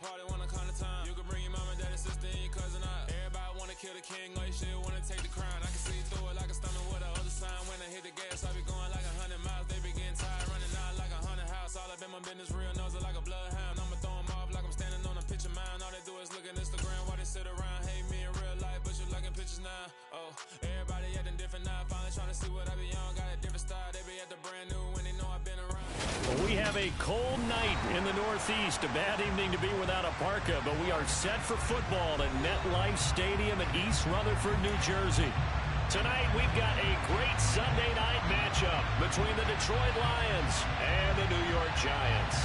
party when I come to town. You can bring your mom and daddy, sister, and your cousin out. Everybody wanna kill the king, like shit, wanna take the crown. I can see through it like a stomach with a other sign. When I hit the gas, I be going like 100 miles. They be getting tired, running out like 100 house. All up in my business, real nose like a bloodhound. I'ma throw them off like I'm standing on a picture mound. All they do is look at Instagram while they sit around. Hate me in real life, but you liking pictures now. Oh, everybody acting different now. Finally trying to see what I be on. Got a different style. They be at the brand new when they know I've been around. We have a cold night in the Northeast. A bad evening to be without a parka, but we are set for football at MetLife Stadium in East Rutherford, New Jersey. Tonight, we've got a great Sunday night matchup between the Detroit Lions and the New York Giants.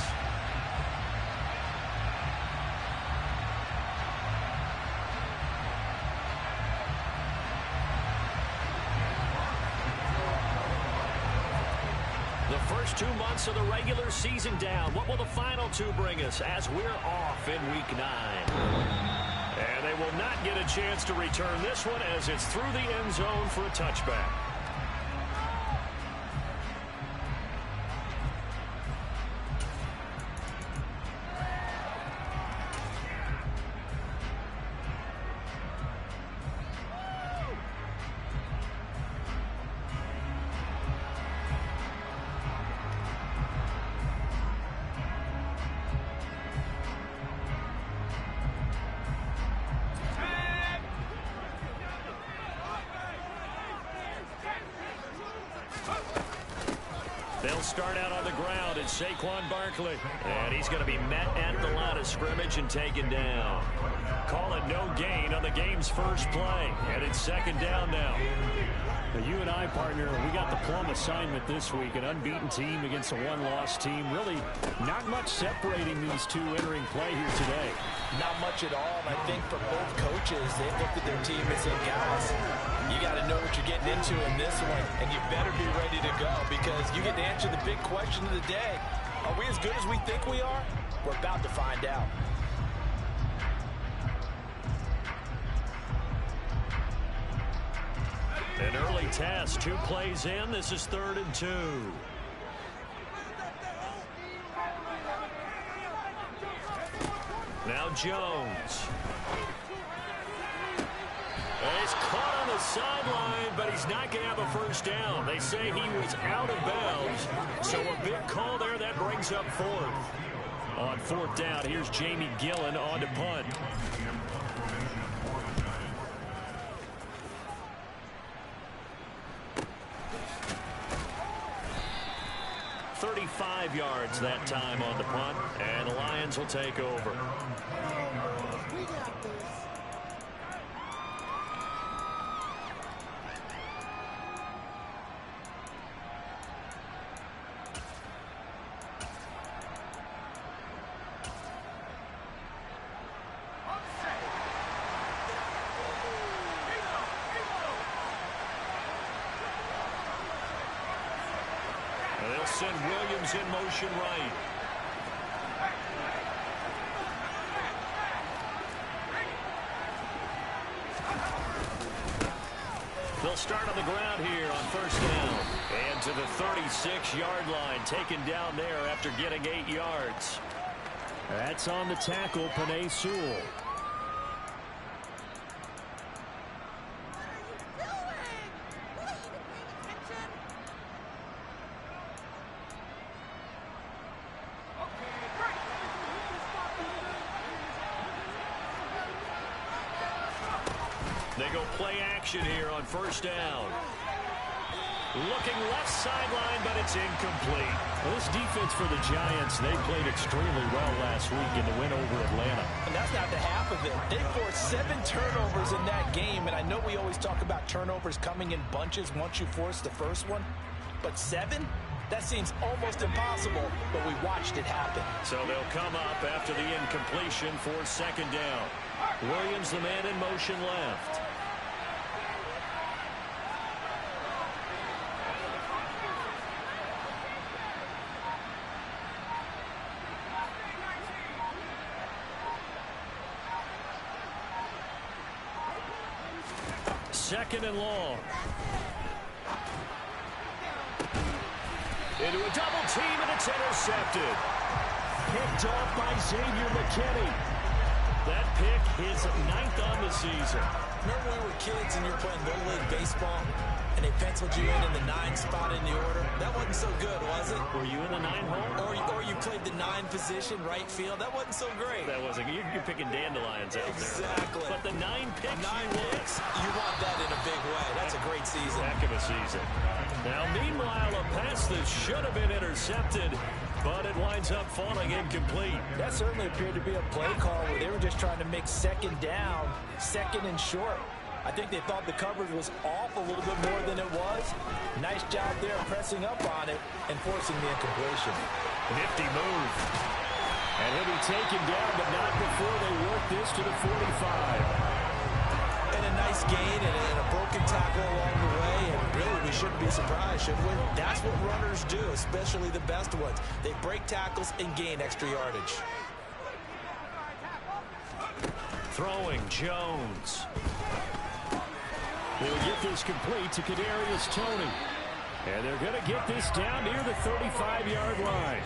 The first 2 months of the regular season down. What will the final two bring us as we're off in Week 9? And they will not get a chance to return this one as it's through the end zone for a touchback. They'll start out on the ground. It's Saquon Barkley. And he's going to be met at the line of scrimmage and taken down. Call it no gain on the game's first play. And it's second down now. Now, you and I, partner, we got the plum assignment this week. An unbeaten team against a one-loss team. Really not much separating these two entering play here today. Not much at all. And I think for both coaches, they've looked at their team and said, guys, you got to know what you're getting into in this one, and you better be ready to go because you get to answer the big question of the day. Are we as good as we think we are? We're about to find out. An early test, 2 plays in. This is 3rd and 2. Now Jones. He's caught on the sideline, but he's not going to have a first down. They say he was out of bounds, so a big call there. That brings up 4th. On 4th down, here's Jamie Gillen on to punt. $35 yards that time on the punt, and the Lions will take over. They'll send Williams in motion right. They'll start on the ground here on first down. And to the 36-yard line, taken down there after getting 8 yards. That's on the tackle, Penei Sewell. They go play action here on first down. Looking left sideline, but it's incomplete. Well, this defense for the Giants, they played extremely well last week in the win over Atlanta. And that's not the half of it. They forced 7 turnovers in that game, and I know we always talk about turnovers coming in bunches once you force the first one, but 7? That seems almost impossible, but we watched it happen. So they'll come up after the incompletion for second down. Williams, the man in motion left. Second and long. Into a double team, and it's intercepted. picked off by Xavier McKinney. That pick, his 9th on the season. Remember when we were kids and you were playing Little League Baseball, and they penciled you in the 9 spot in the order? That wasn't so good, was it? Were you in the 9 hole? Or you played the 9 position, right field? That wasn't so great. That wasn't. You're picking dandelions out there. Exactly. But the 9 picks. 9 picks, you want that in a big way. That's a great season. Heck of a season. Now, meanwhile, a pass that should have been intercepted, but it winds up falling incomplete. That certainly appeared to be a play call where they were just trying to make second down, second and short. I think they thought the coverage was off a little bit more than it was. Nice job there pressing up on it and forcing the incompletion. Nifty move. And he'll be taken down, but not before they work this to the 45. And a nice gain and a broken tackle along the way. And really, we shouldn't be surprised, should we? That's what runners do, especially the best ones. They break tackles and gain extra yardage. Throwing Jones. They'll get this complete to Kadarius Toney. And they're going to get this down near the 35-yard line.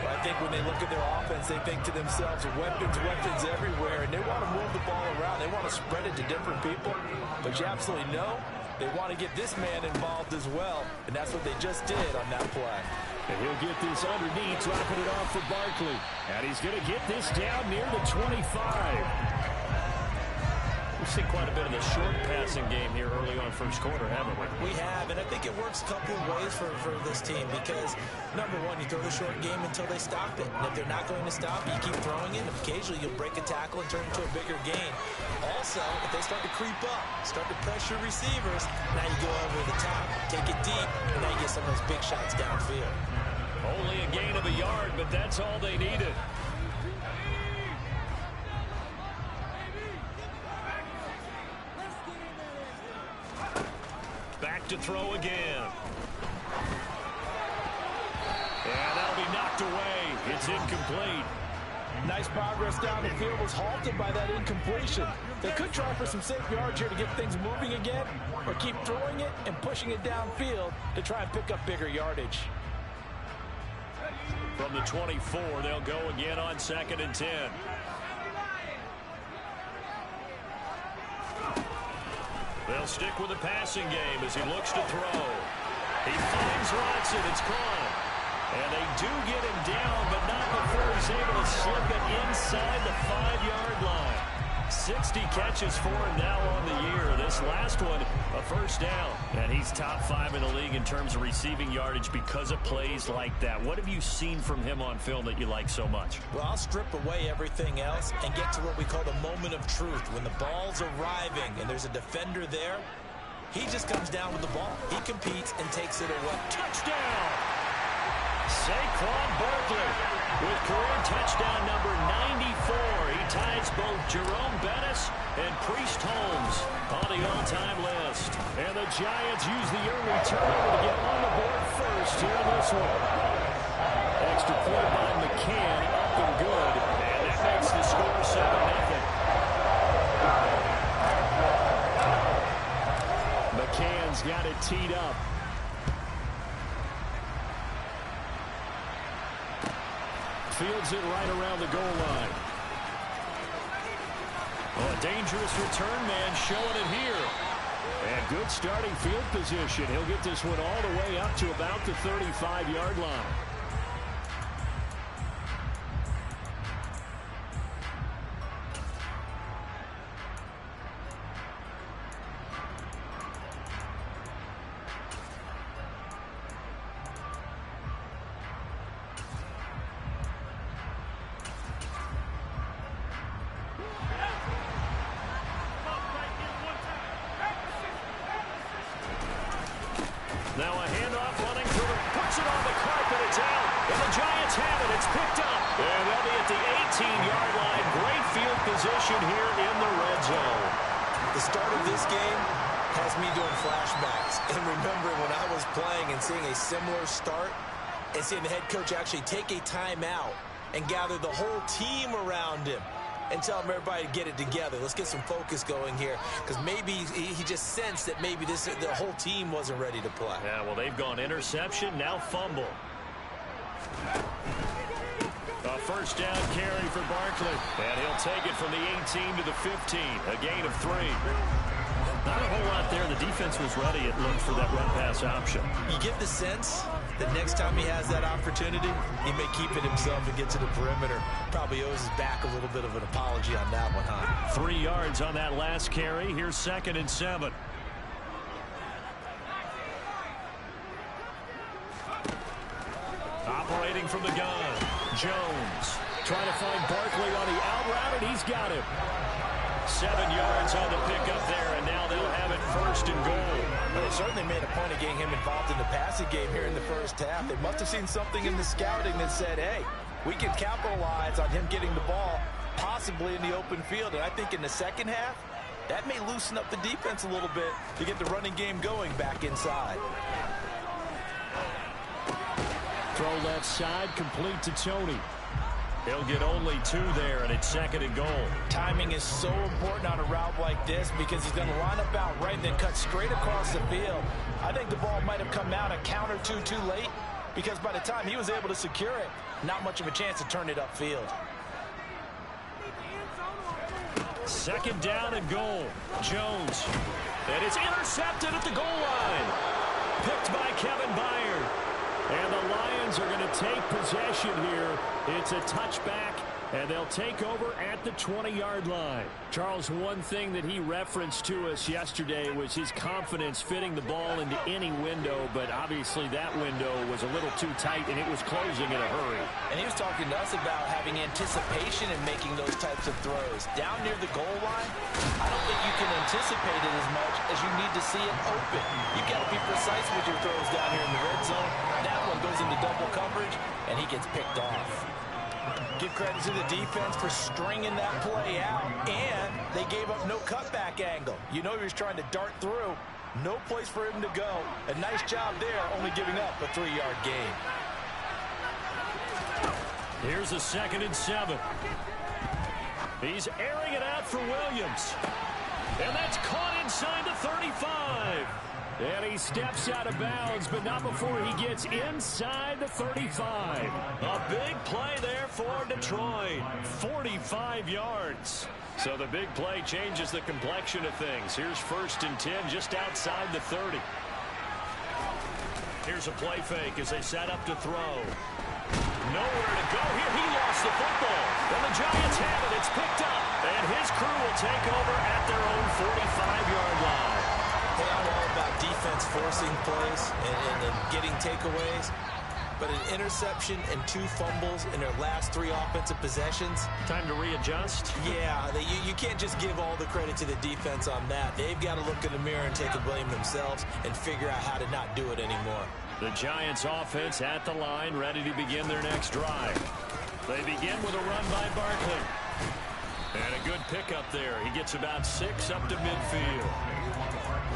I think when they look at their offense, they think to themselves, weapons everywhere, and they want to move the ball around. They want to spread it to different people. But you absolutely know they want to get this man involved as well, and that's what they just did on that play. And he'll get this underneath, dropping it off for Barkley. And he's going to get this down near the 25. We've seen quite a bit of the short passing game here early on first quarter, haven't we? We have, and I think it works a couple of ways for this team because, number one, you throw the short game until they stop it. And if they're not going to stop it, you keep throwing it. And occasionally, you'll break a tackle and turn it into a bigger gain. Also, if they start to creep up, start to pressure receivers, now you go over the top, take it deep, and now you get some of those big shots downfield. Only a gain of a yard, but that's all they needed. Back to throw again. And that'll be knocked away. It's incomplete. Nice progress down the field was halted by that incompletion. They could try for some safe yards here to get things moving again, or keep throwing it and pushing it downfield to try and pick up bigger yardage. From the 24, they'll go again on 2nd and 10. They'll stick with the passing game as he looks to throw. He finds Watson. It's caught. And they do get him down, but not before he's able to slip it inside the 5-yard line. 60 catches for him now on the year. This last one, a first down. And he's top 5 in the league in terms of receiving yardage because of plays like that. What have you seen from him on film that you like so much? Well, I'll strip away everything else and get to what we call the moment of truth. When the ball's arriving and there's a defender there, he just comes down with the ball. He competes and takes it away. Touchdown! Saquon Barkley with career touchdown number 94. He ties both Jerome Bettis and Priest Holmes on the all-time list. And the Giants use the early turnover to get on the board first here in this one. Extra point by McCann, up and good. And that makes the score 7-0. McCann's got it teed up. Fields it right around the goal line. Oh, a dangerous return man showing it here. And good starting field position. He'll get this one all the way up to about the 35-yard line. Now a handoff running through, puts it on the carpet, it's out, and the Giants have it, it's picked up, and they'll be at the 18-yard line. Great field position here in the red zone. The start of this game has me doing flashbacks and remembering when I was playing and seeing a similar start and seeing the head coach actually take a timeout and gather the whole team around him and tell him everybody to get it together. Let's get some focus going here because maybe he just sensed that maybe the whole team wasn't ready to play. Yeah, well, they've gone interception, now fumble. first down carry for Barkley. And he'll take it from the 18 to the 15, a gain of 3. Not a whole lot there. The defense was ready, it looked, for that run-pass option. You get the sense that next time he has that opportunity, he may keep it himself and get to the perimeter. Probably owes his back a little bit of an apology on that one, huh? 3 yards on that last carry. Here's 2nd and 7. Operating from the gun, Jones trying to find Barkley on the out route, and he's got him. 7 yards on the pickup there, and now they'll have it 1st and goal. Well, they certainly made a point of getting him involved in the passing game here in the first half. They must have seen something in the scouting that said, hey, we can capitalize on him getting the ball, possibly in the open field. And I think in the second half, that may loosen up the defense a little bit to get the running game going back inside. Throw left side, complete to Tony. He'll get only 2 there, and it's 2nd and goal. Timing is so important on a route like this because he's going to line up out right and then cut straight across the field. I think the ball might have come out a count or two too late because by the time he was able to secure it, not much of a chance to turn it upfield. 2nd down and goal. Jones. And it's intercepted at the goal line. Picked by Kevin Byard. And the Lions are going to take possession here. It's a touchback, and they'll take over at the 20-yard line. Charles, one thing that he referenced to us yesterday was his confidence fitting the ball into any window, but obviously that window was a little too tight, and it was closing in a hurry. And he was talking to us about having anticipation in making those types of throws. Down near the goal line, I don't think you can anticipate it as much as you need to see it open. You've got to be precise with your throws down here in the red zone. That one goes into double coverage, and he gets picked off. Give credit to the defense for stringing that play out, and they gave up no cutback angle. You know he was trying to dart through. No place for him to go. A nice job there, only giving up a 3-yard gain. Here's a 2nd and 7. He's airing it out for Williams. And that's caught inside the 35. And he steps out of bounds, but not before he gets inside the 35. A big play there for Detroit. 45 yards. So the big play changes the complexion of things. Here's 1st and 10 just outside the 30. Here's a play fake as they set up to throw. Nowhere to go here. He lost the football. And the Giants have it. It's picked up. And his crew will take over at their own 45-yard line. Hey, I'm all about defense forcing plays and getting takeaways. But an interception and 2 fumbles in their last 3 offensive possessions. Time to readjust? Yeah, you can't just give all the credit to the defense on that. They've got to look in the mirror and take the blame themselves and figure out how to not do it anymore. The Giants offense at the line, ready to begin their next drive. They begin with a run by Barkley. And a good pickup there. He gets about 6 up to midfield.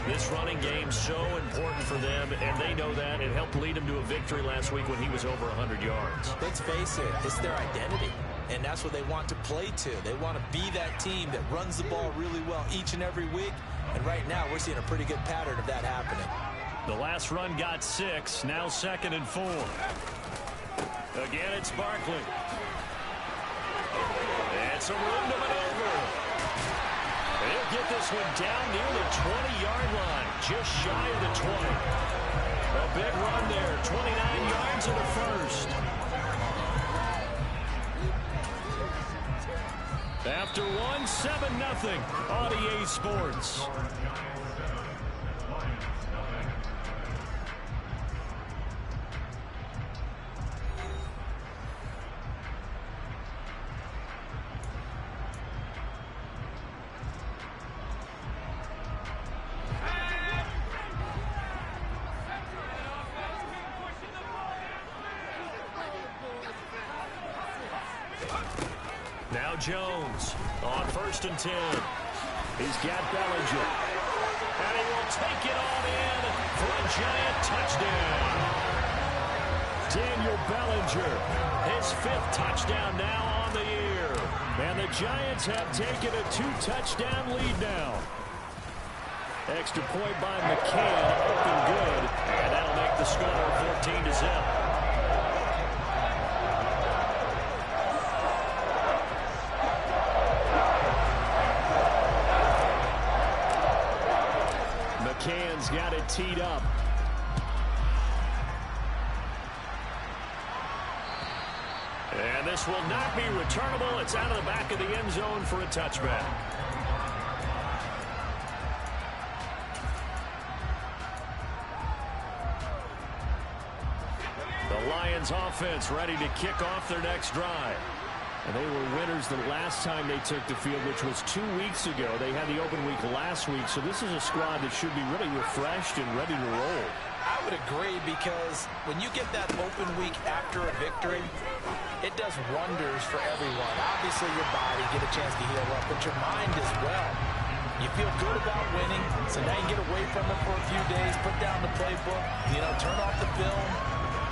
This running game's so important for them, and they know that. It helped lead them to a victory last week when he was over 100 yards. Let's face it, it's their identity, and that's what they want to play to. They want to be that team that runs the ball really well each and every week, and right now we're seeing a pretty good pattern of that happening. The last run got 6, now 2nd and 4. Again, it's Barkley. And some room to maneuver. He'll get this one down near the 20-yard line, just shy of the 20. A big run there, 29 yards in the first. After one, 7-0 on EA Sports. Now Jones on 1st and 10. He's got Bellinger. And he will take it on in for a Giant touchdown. Daniel Bellinger, his 5th touchdown now on the year. And the Giants have taken a 2-touchdown lead now. Extra point by McCann, up and good. And that'll make the score 14-0. Can's got it teed up. And this will not be returnable. It's out of the back of the end zone for a touchback. The Lions offense ready to kick off their next drive. And they were winners the last time they took the field, which was 2 weeks ago. They had the open week last week, so this is a squad that should be really refreshed and ready to roll. I would agree, because when you get that open week after a victory, it does wonders for everyone. Obviously, your body get a chance to heal up, but your mind as well. You feel good about winning, so now you get away from it for a few days, put down the playbook, turn off the film.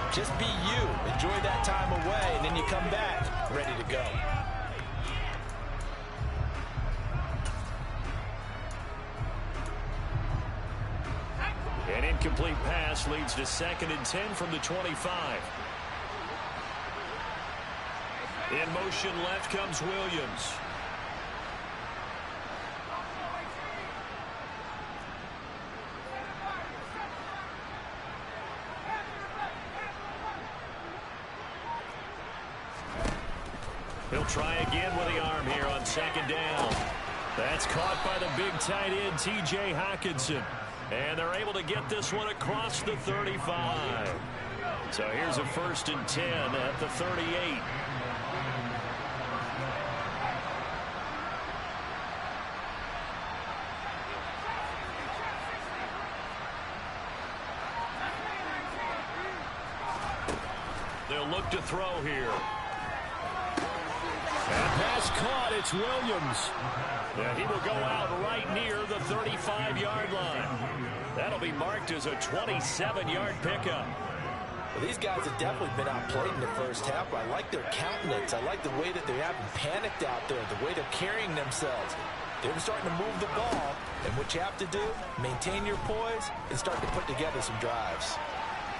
Just be you. Enjoy that time away, and then you come back ready to go. An incomplete pass leads to 2nd and 10 from the 25. In motion left comes Williams. He'll try again with the arm here on 2nd down. That's caught by the big tight end, T.J. Hockenson. And they're able to get this one across the 35. So here's a 1st and 10 at the 38. They'll look to throw here. And pass caught. It's Williams. And he will go out right near the 35-yard line. That'll be marked as a 27-yard pickup. Well, these guys have definitely been outplayed in the first half. I like their countenance. I like the way that they haven't panicked out there, the way they're carrying themselves. They're starting to move the ball, and what you have to do, maintain your poise and start to put together some drives.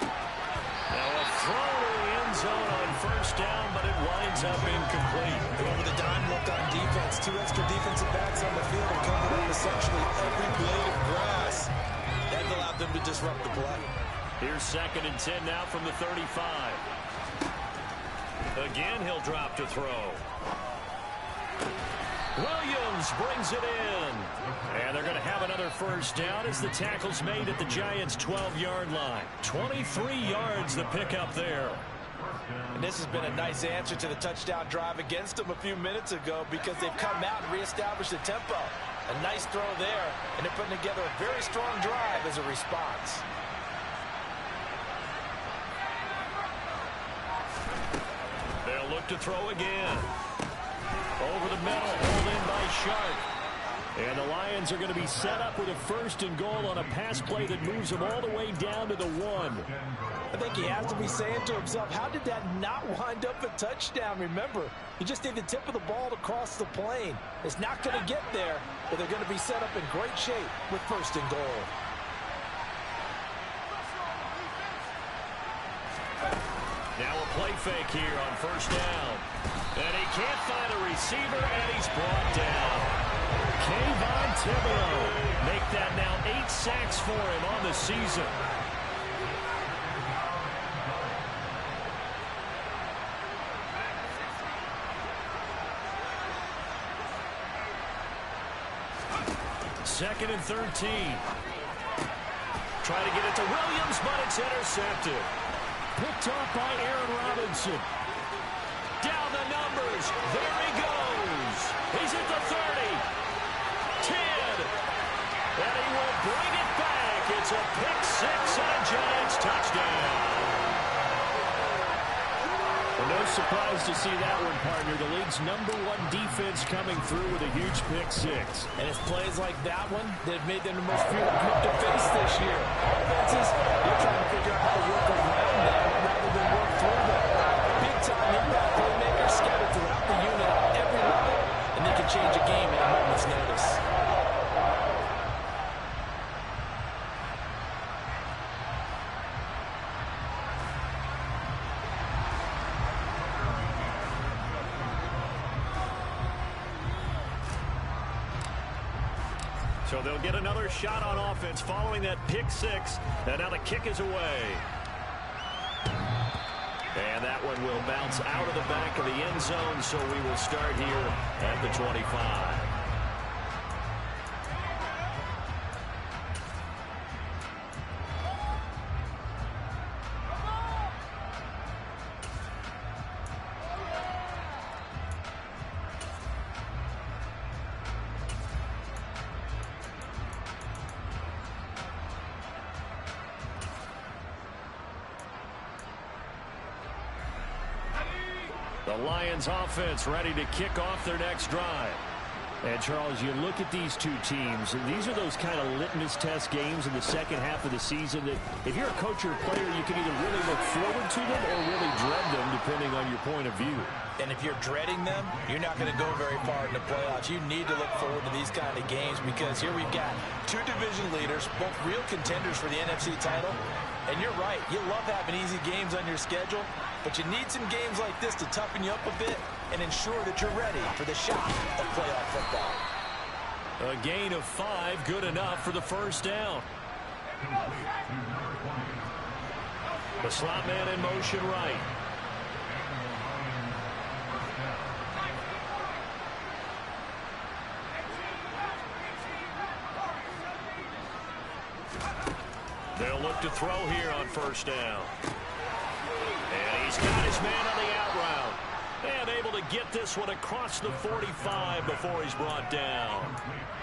Now a throw to the end zone on 1st down, but it winds up incomplete. Going with a dime look on defense. 2 extra defensive backs on the field and covered up essentially every blade of grass. That allowed them to disrupt the play. Here's 2nd and 10 now from the 35. Again, he'll drop to throw. Williams brings it in. And they're going to have another 1st down as the tackle's made at the Giants' 12-yard line. 23 yards the pickup there. And this has been a nice answer to the touchdown drive against them a few minutes ago, because they've come out and reestablished the tempo. A nice throw there, and they're putting together a very strong drive as a response. They'll look to throw again. Over the middle, pulled in by Sharp. And the Lions are going to be set up with a 1st and goal on a pass play that moves them all the way down to the 1. I think he has to be saying to himself, how did that not wind up a touchdown? Remember, you just need the tip of the ball to cross the plane. It's not going to get there, but they're going to be set up in great shape with 1st and goal. Now a play fake here on 1st down. And he can't find a receiver, and he's brought down. Kayvon Thibodeau. Make that now 8 sacks for him on the season. Second and 13. Try to get it to Williams, but it's intercepted. Picked off by Aaron Robinson. Down the numbers. There he goes. He's at the 30. 10. And he will bring it back. It's a pick 6 and a Giants touchdown. Well, no surprise to see that one, partner. The league's #1 defense coming through with a huge pick 6. And it's plays like that one that have made them the most feared group to face this year. Offenses, they're trying to figure out how to work around that rather than work through that. Big-time impact playmakers scattered throughout the unit at every level, and they can change a game at a moment's notice. So they'll get another shot on offense following that pick six. And now the kick is away. And that one will bounce out of the back of the end zone, so we will start here at the 25. The Lions offense ready to kick off their next drive. And, Charles, you look at these two teams, and these are those kind of litmus test games in the second half of the season that if you're a coach or a player, you can either really look forward to them or really dread them, depending on your point of view. And if you're dreading them, you're not going to go very far in the playoffs. You need to look forward to these kind of games because here we've got two division leaders, both real contenders for the NFC title. And you're right, you love having easy games on your schedule, but you need some games like this to toughen you up a bit and ensure that you're ready for the shot of playoff football. A gain of 5, good enough for the first down. The slot man in motion right. They'll look to throw here on first down. And he's got his man on the out route. And able to get this one across the 45 before he's brought down.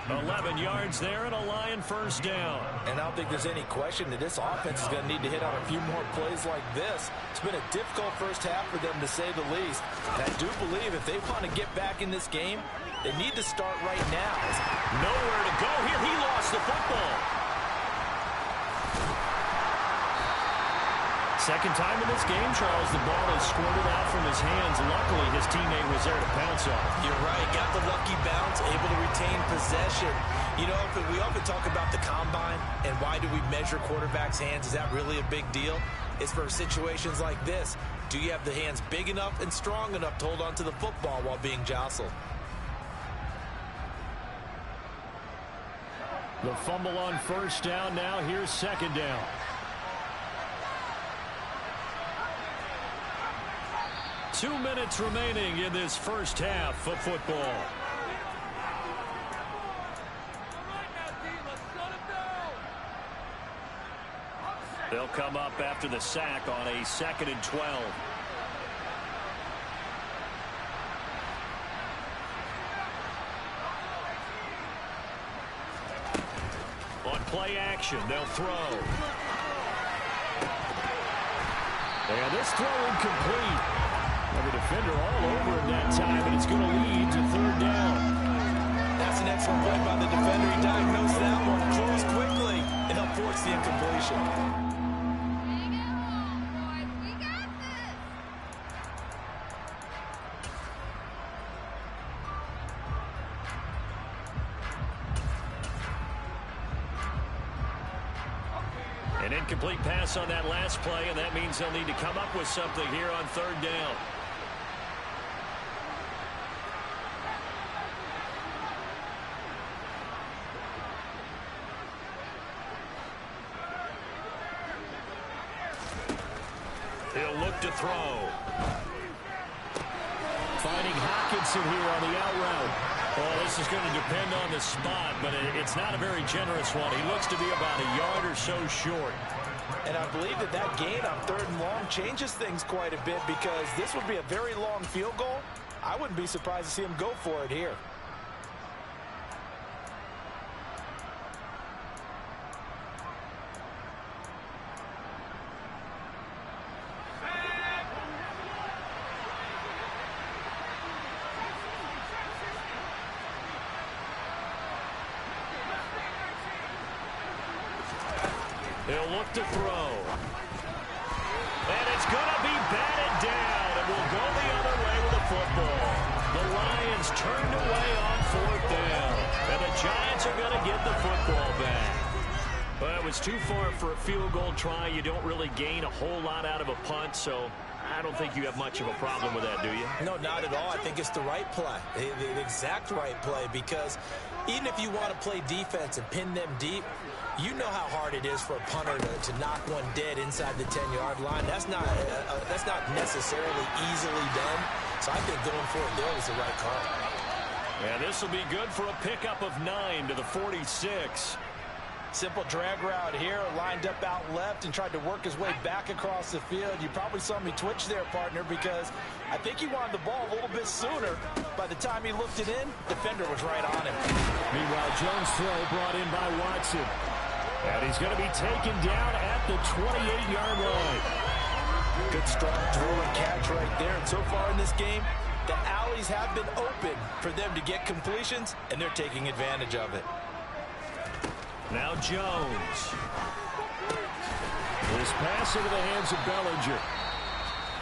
11 yards there and a Lion first down. And I don't think there's any question that this offense is going to need to hit on a few more plays like this. It's been a difficult first half for them, to say the least. And I do believe if they want to get back in this game, they need to start right now. Nowhere to go here. He lost the football. Second time in this game, Charles, the ball is squirted out from his hands. Luckily, his teammate was there to pounce on it. You're right. Got the lucky bounce, able to retain possession. You know, we often talk about the combine and why do we measure quarterbacks' hands. Is that really a big deal? It's for situations like this. Do you have the hands big enough and strong enough to hold on to the football while being jostled? The fumble on first down. Now here's second down. Two minutes remaining in this first half of football. They'll come up after the sack on a 2nd and 12. On play action, they'll throw. And this throw incomplete. The defender all over him that time, and it's going to lead to third down. That's an excellent play by the defender. He diagnosed that one, closed quickly, and helped force the incompletion. We got this. An incomplete pass on that last play, and that means they'll need to come up with something here on third down. He'll look to throw. Finding Hockenson here on the out route. Well, this is going to depend on the spot, but it's not a very generous one. He looks to be about a yard or so short. And I believe that gain on third and long changes things quite a bit because this would be a very long field goal. I wouldn't be surprised to see him go for it here. He'll look to throw. And it's going to be batted down. It will go the other way with the football. The Lions turned away on fourth down. And the Giants are going to get the football back. Well, it was too far for a field goal try. You don't really gain a whole lot out of a punt, so I don't think you have much of a problem with that, do you? No, not at all. I think it's the right play, the exact right play, because even if you want to play defense and pin them deep, you know how hard it is for a punter to knock one dead inside the 10-yard line. That's not necessarily easily done. So I think going for it there was the right call. And this will be good for a pickup of 9 to the 46. Simple drag route here, lined up out left and tried to work his way back across the field. You probably saw me twitch there, partner, because I think he wanted the ball a little bit sooner. By the time he looked it in, defender was right on him. Meanwhile, Jones' throw brought in by Watson. And he's going to be taken down at the 28-yard line. Good strong throw and catch right there. And so far in this game, the alleys have been open for them to get completions, and they're taking advantage of it. Now Jones. This pass into the hands of Bellinger.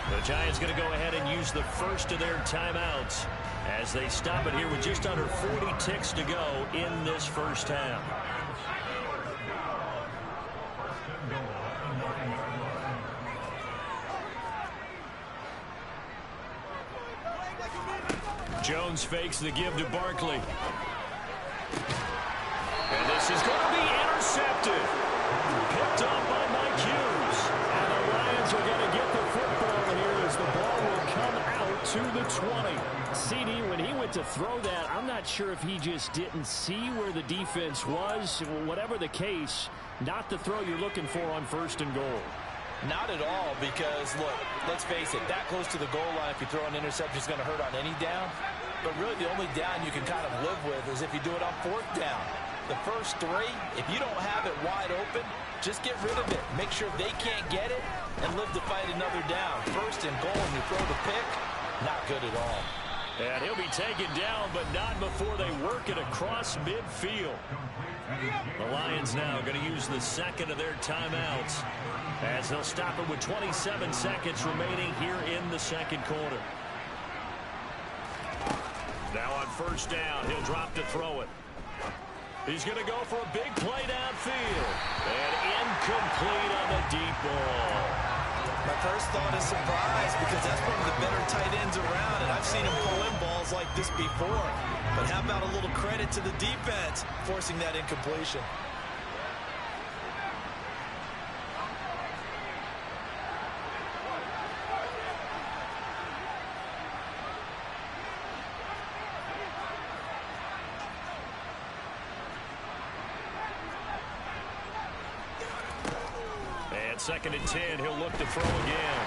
The Giants going to go ahead and use the first of their timeouts as they stop it here with just under 40 ticks to go in this first half. Jones fakes the give to Barkley. And this is going to be intercepted. Picked up by Mike Hughes. And the Lions are going to get the football here as the ball will come out to the 20. CD, when he went to throw that, I'm not sure if he just didn't see where the defense was. Whatever the case, not the throw you're looking for on 1st and goal. Not at all, because, look, let's face it, that close to the goal line, if you throw an interception, is going to hurt on any down. But really, the only down you can kind of live with is if you do it on 4th down. The first 3, if you don't have it wide open, just get rid of it. Make sure they can't get it and live to fight another down. 1st and goal, and you throw the pick, not good at all. And he'll be taken down, but not before they work it across midfield. The Lions now going to use the second of their timeouts as they'll stop it with 27 seconds remaining here in the second quarter. Now on 1st down, he'll drop to throw it. He's going to go for a big play downfield. And incomplete on the deep ball. My first thought is surprise, because that's one of the better tight ends around, and I've seen him pull in balls like this before. But how about a little credit to the defense forcing that incompletion? And 2nd and 10, he'll look to throw again.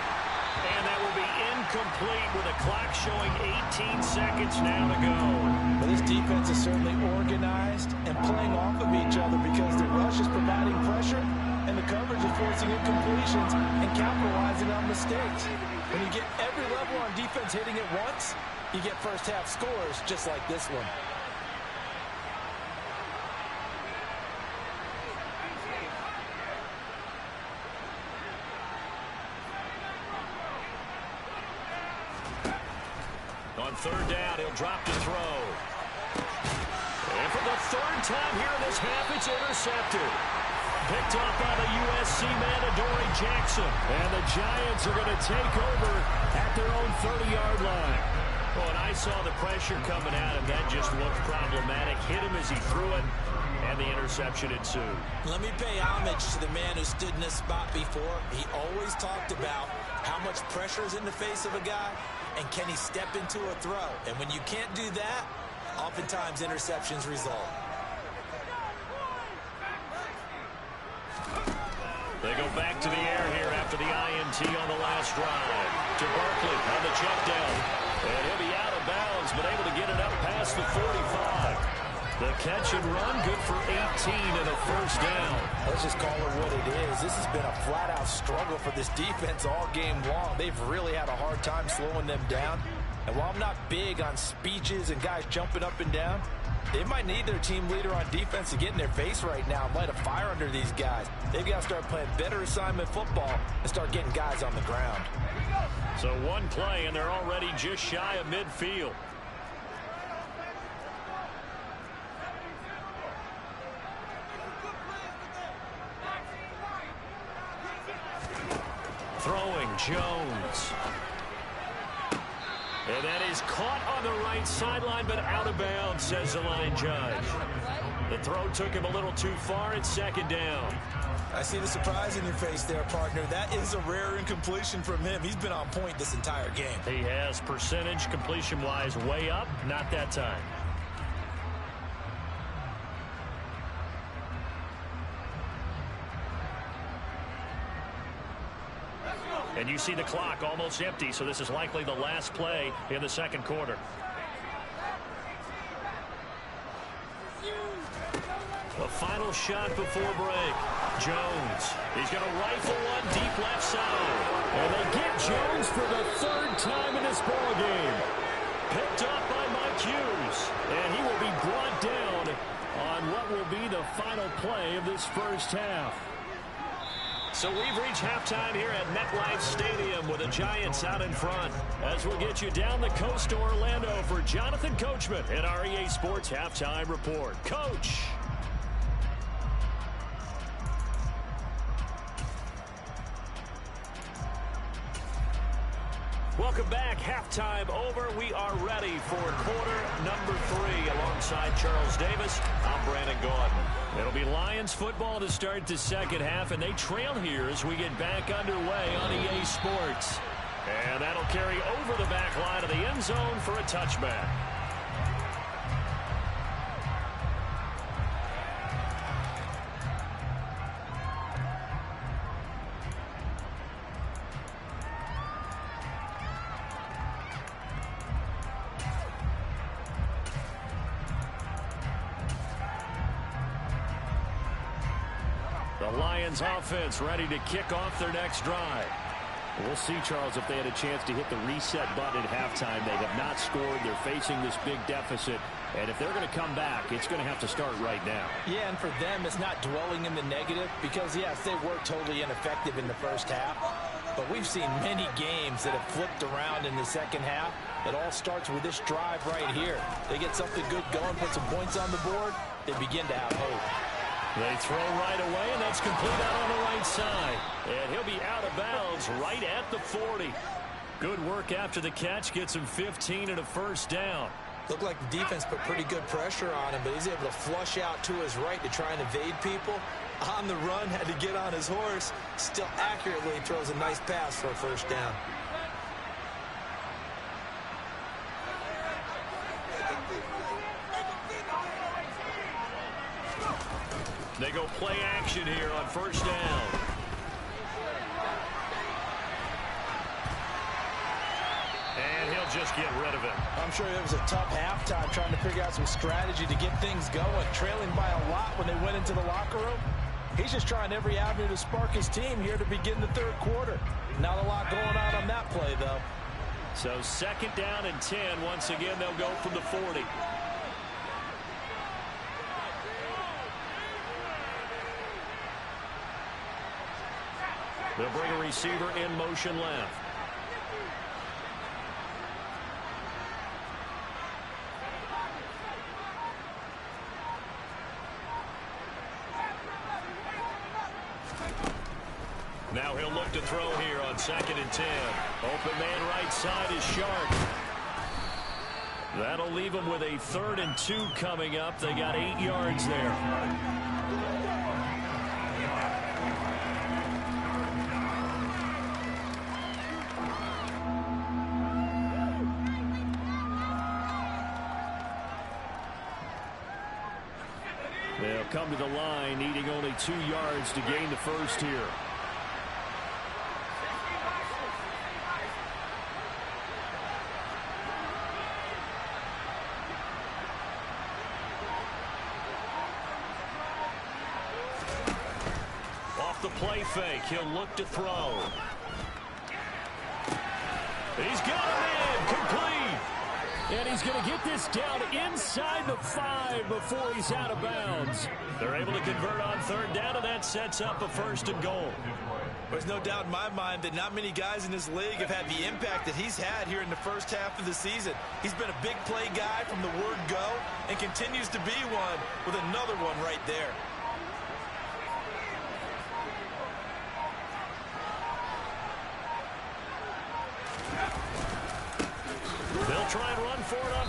And that will be incomplete with a clock showing 18 seconds now to go. Well, this defense is certainly organized and playing off of each other, because the rush is providing pressure and the coverage is forcing incompletions and capitalizing on mistakes. When you get every level on defense hitting it once, you get first half scores just like this one. On 3rd down, he'll drop to throw. And for the 3rd time here in this half, it's intercepted. Picked up by the USC man, Adoree Jackson. And the Giants are going to take over at their own 30-yard line. Well, and I saw the pressure coming at him. That just looked problematic. Hit him as he threw it, and the interception ensued. Let me pay homage to the man who stood in this spot before. He always talked about how much pressure is in the face of a guy, and can he step into a throw? And when you can't do that, oftentimes interceptions result. They go back to the air here after the INT on the last drive. To Barkley on the check down. And he'll be out of bounds, but able to get it up past the 45. The catch and run, good for 18 and a 1st down. Let's just call it what it is. This has been a flat-out struggle for this defense all game long. They've really had a hard time slowing them down. And while I'm not big on speeches and guys jumping up and down, they might need their team leader on defense to get in their face right now and light a fire under these guys. They've got to start playing better assignment football and start getting guys on the ground. So one play, and they're already just shy of midfield. Throwing Jones. And that is caught on the right sideline, but out of bounds, says the line judge. The throw took him a little too far. It's second down. I see the surprise in your face there, partner. That is a rare incompletion from him. He's been on point this entire game. He has percentage completion-wise way up. Not that time. And you see the clock almost empty, so this is likely the last play in the second quarter. The final shot before break. Jones. He's going to rifle one deep left side. And they get Jones for the third time in this ballgame. Picked up by Mike Hughes. And he will be brought down on what will be the final play of this first half. So we've reached halftime here at MetLife Stadium with the Giants out in front. As we'll get you down the coast to Orlando for Jonathan Coachman in our EA Sports Halftime Report. Coach. Welcome back. Halftime over. We are ready for quarter number 3 alongside Charles Davis. I'm Brandon Gaudin. It'll be Lions football to start the second half, and they trail here as we get back underway on EA Sports. And that'll carry over the back line of the end zone for a touchback. The Lions offense ready to kick off their next drive. We'll see, Charles, if they had a chance to hit the reset button at halftime. They have not scored. They're facing this big deficit. And if they're going to come back, it's going to have to start right now. Yeah, and for them, it's not dwelling in the negative because, yes, they were totally ineffective in the first half. But we've seen many games that have flipped around in the second half. It all starts with this drive right here. They get something good going, put some points on the board, they begin to have hope. They throw right away, and that's complete out on the right side. And he'll be out of bounds right at the 40. Good work after the catch. Gets him 15 and a first down. Looked like the defense put pretty good pressure on him, but he's able to flush out to his right to try and evade people. On the run, had to get on his horse. Still accurately throws a nice pass for a first down. They go play action here on first down. And he'll just get rid of it. I'm sure it was a tough halftime trying to figure out some strategy to get things going. Trailing by a lot when they went into the locker room. He's just trying every avenue to spark his team here to begin the third quarter. Not a lot going on that play, though. So second down and 10. Once again, they'll go from the 40. They'll bring a receiver in motion left. Now he'll look to throw here on second and 10. Open man right side is Sharp. That'll leave him with a 3rd and 2 coming up. They got 8 yards there. They'll come to the line, needing only 2 yards to gain the first here. Off the play fake, he'll look to throw. He's got him in, complete. And he's going to get this down inside the 5 before he's out of bounds. They're able to convert on third down, and that sets up a 1st and goal. There's no doubt in my mind that not many guys in this league have had the impact that he's had here in the first half of the season. He's been a big play guy from the word go and continues to be one with another one right there.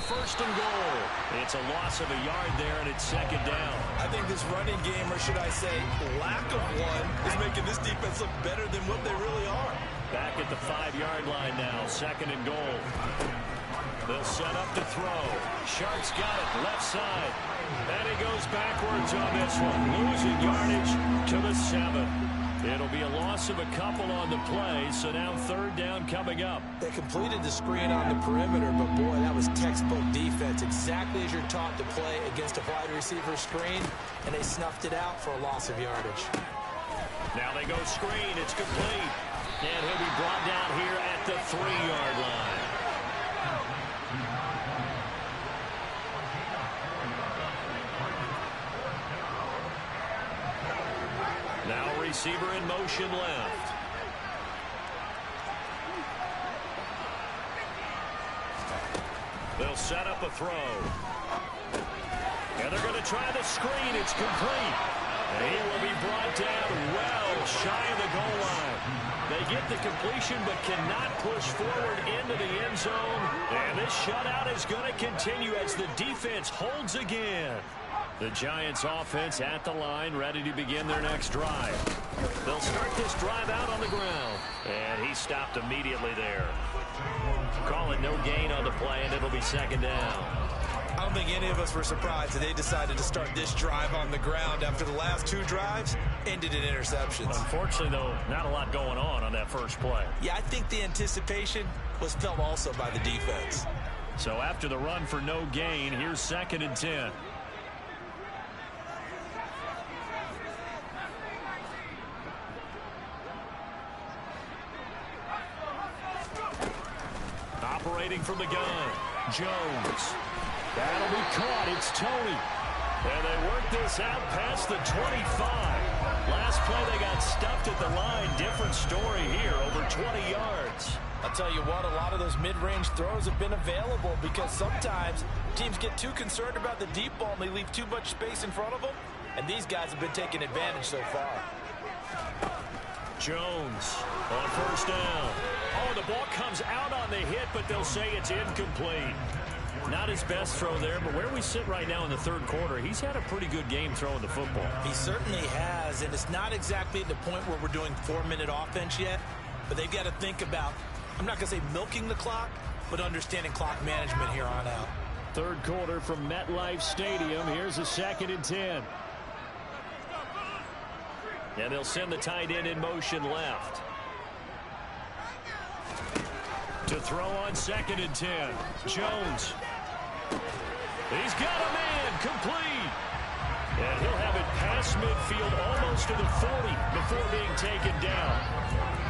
first and goal. It's a loss of a yard there, and it's second down. I think this running game, or should I say lack of one, is making this defense look better than what they really are. Back at the 5-yard line now, second and goal. They'll set up to throw. Shark's got it, left side. And he goes backwards on this one, losing yardage to the 7. It'll be a loss of a couple on the play, so now third down coming up. They completed the screen on the perimeter, but boy, that was textbook defense, exactly as you're taught to play against a wide receiver screen, and they snuffed it out for a loss of yardage. Now they go screen, it's complete. And he'll be brought down here at the 3-yard line. Now receiver in motion left. They'll set up a throw. And they're going to try the screen. It's complete. And he will be brought down well shy of the goal line. They get the completion but cannot push forward into the end zone. And this shutout is going to continue as the defense holds again. The Giants offense at the line, ready to begin their next drive. They'll start this drive out on the ground. And he stopped immediately there. Call it no gain on the play, and it'll be second down. I don't think any of us were surprised that they decided to start this drive on the ground after the last 2 drives ended in interceptions. Unfortunately, though, not a lot going on that first play. Yeah, I think the anticipation was felt also by the defense. So after the run for no gain, here's second and 10. Operating from the gun, Jones. That'll be caught. It's Tony. And they work this out past the 25. Last play they got stuffed at the line. Different story here, over 20 yards. I'll tell you what, a lot of those mid-range throws have been available because sometimes teams get too concerned about the deep ball and they leave too much space in front of them. And these guys have been taking advantage so far. Jones on first down. Oh, the ball comes out on the hit, but they'll say it's incomplete. Not his best throw there, but where we sit right now in the third quarter, he's had a pretty good game throwing the football. He certainly has, and it's not exactly at the point where we're doing 4-minute offense yet, but they've got to think about, I'm not going to say milking the clock, but understanding clock management here on out. Third quarter from MetLife Stadium. Here's a second and 10. And they'll send the tight end in motion left. To throw on second and 10. Jones. He's got a man. Complete. And he'll have it past midfield almost to the 40 before being taken down.